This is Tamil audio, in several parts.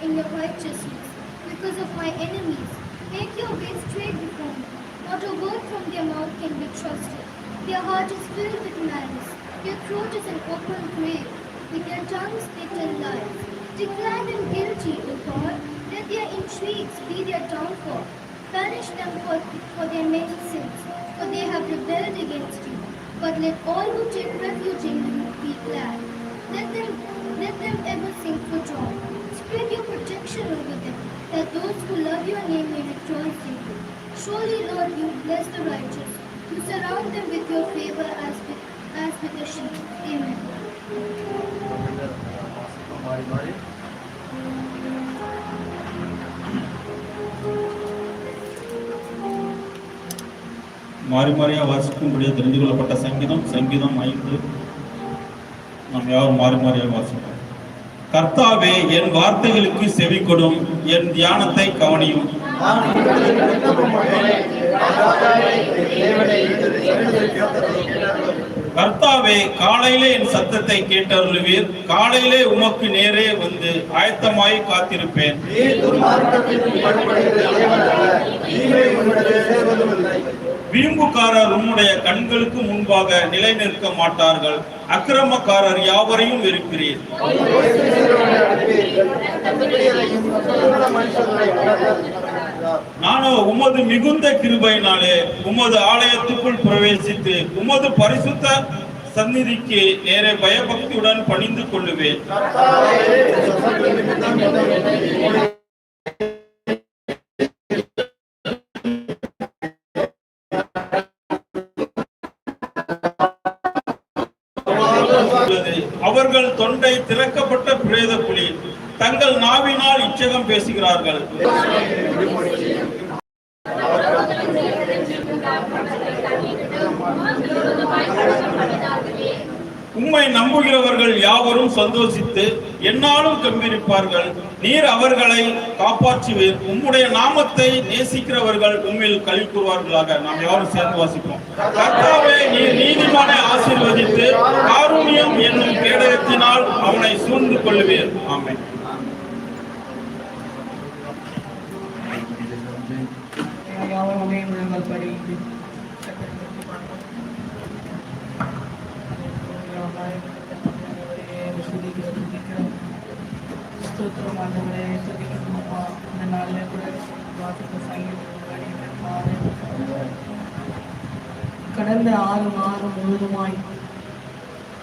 in your righteousness. Because of my enemies, make your way straight before me. Not a word from their mouth can be trusted. Their heart is filled with malice. Their throat is an open grave. With their tongues they tell lies. Declare them guilty, O God. Let their intrigues be their downfall. Punish them for their many sins, for they have rebelled against you. But let all who take refuge in you be glad. Let them ever sing for joy. Spread your protection over them, that those who love your name may rejoice in you. Surely, Lord, you bless the righteous. You surround them with your favor as with a shield. Amen. மாறி மாறியாக வாசிக்கும்படியாக தெரிந்து கொள்ளப்பட்ட சங்கீதம் 5. நாம் யாரும் மாறி மாறியாக வாசிப்போம். கர்த்தாவே, என் வார்த்தைகளுக்கு செவி கொடும், என் தியானத்தை கவனியும். கர்த்தாவே, காலையிலே என் சத்தத்தை கேட்டருளுவீர். காலையிலே உமக்கு நேரே வந்து ஆயத்தமாய் காத்திருப்பேன். வீம்புக்காரர் உம்முடைய கண்களுக்கு முன்பாக நிலை நிற்க மாட்டார்கள். அக்கிரமக்காரர் யாவரையும் வெறுக்கிறீர். நானோ உமது மிகுந்த கிருபையினாலே உமது ஆலயத்துக்குள் பிரவேசித்து உமது பரிசுத்த சந்நிதிக்கு நேரே பயபக்தியுடன் பணிந்து கொள்ளுவேன். அவர்கள் தொண்டை திறக்கப்பட்ட பிரேத புலி, தங்கள் நாவினால் இச்சகம் பேசுகிறார்கள். உம்மை நம்புகிறவர்கள் யாவரும் சந்தோஷித்து எந்நாளும் கம்பீரிப்பார்கள். நீர் அவர்களை காப்பாற்றுவீர். உம்முடைய நாமத்தை நேசிக்கிறவர்கள் உம்மில் களி கூறுவார்களாக. நாம் யாரும் சேர்ந்து வாசிப்போம். கர்த்தாவே, நீர் நீதிமானை ஆசீர்வதித்து காருண்யம் என்னும் கேடயத்தினால் அவனை சூழ்ந்து கொள்ளுவீர். ஆமென். கடந்த 6 மாதம் முழுவதுமாய்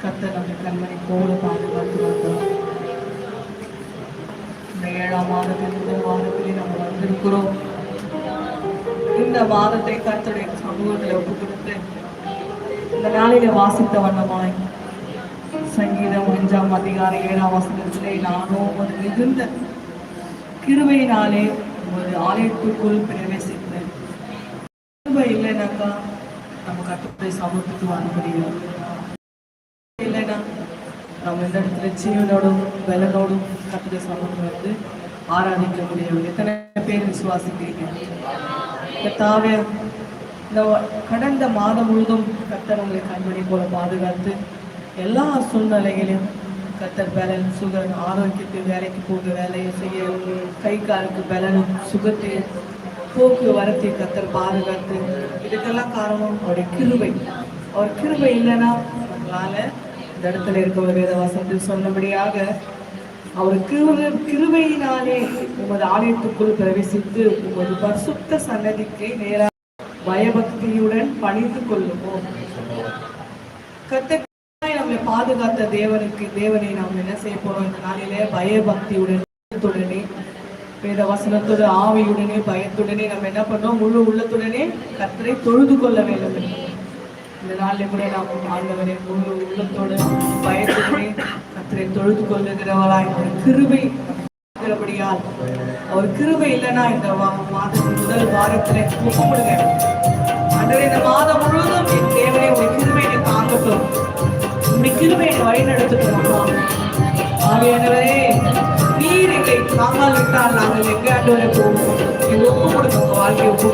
கர்த்தர் நம்ம கண்மணி போல பாதுகாத்து வந்தார். இந்த 7ஆம் மாதத்தில் முதல் வாரத்திலே நம்ம வந்திருக்கிறோம். இந்த மாதத்தை கர்த்தருடைய சமூகத்தில் ஒப்பு கொடுத்து இந்த நாளிலே வாசித்த வண்ணமாய் சங்கீதம் 5ஆம் அதிகாரம் 7ஆம் வசனத்திலே நானும் ஒரு மிகுந்த கிருபையினாலே ஒரு ஆலயத்துக்குள் பிரவேசித்தேன். கிருபை இல்லைனாக்கா நம்ம கர்த்தருடைய சமூகத்துக்கு வர முடியும். இல்லைன்னா நம்ம இந்த இடத்துல ஜீவனோடும் பலனோடும் கர்த்தருடைய சமூகத்தை வந்து ஆராதிக்க முடியும். எத்தனை பேர் விசுவாசிக்கிறீங்க? கர்த்தாவே, இந்த கடந்த மாதம் முழுதும் கர்த்தர் உங்களை கண்மணி போல பாதுகாத்து எல்லா சூழ்நிலைகளையும் கர்த்தர் பலன், சுகர், ஆரோக்கியத்தை, வேலைக்கு போக வேலையை செய்ய, கை காலுக்கு பலனும் சுகத்தை, போக்குவரத்தை கர்த்தர் பாதுகாத்து, இதுக்கெல்லாம் காரணம் அவருடைய கிருபை. அவர் கிருபை இல்லைன்னா நம்மளால இந்த இடத்துல இருக்க ஒரு வேத வசனத்தில் சொன்னபடியாக அவர் கிருபையினாலே உமது ஆலயத்துக்குள் பிரவேசித்து உமது பரிசுத்த சன்னதிக்கு நேராக பயபக்தியுடன் பணிந்து கொள்ளுவோம். கர்த்தர் நம்மளை பாதுகாத்த தேவனை நாம் என்ன செய்ய போறோம்? இந்த நாளிலே பயபக்தியுடனே வேத வசனத்தோட ஆவியுடனே பயத்துடனே நம்ம என்ன பண்ணோம்? முழு உள்ளத்துடனே கர்த்தரை தொழுது கொள்ள வேண்டும். இந்த நாளிலே கூட நாம் ஆண்டவரை முழு உள்ளத்தோடு பயத்துடனே கர்த்தரை தொழுது கொள்ளுகிறவளாய் ஒரு கிருபை இருக்கிறபடியால், ஒரு கிருபை இல்லைன்னா இந்த மாதத்தின் முதல் வாரத்திலே ஒப்புப்படுங்க. ஆண்டவரே, இந்த மாதம் முழுவதும் என் தேவனே உடைய கிருபையை தாங்கட்டும், உடைய கிருபையை வழிநடத்தட்டும். ஆவியானவரே, நீர் எங்களை தாங்கால் விட்டால் நாங்கள் எங்க ஆண்டவரை போவோம்? ஒப்பு கொடுங்க, உங்க வாழ்க்கையை ஒப்பு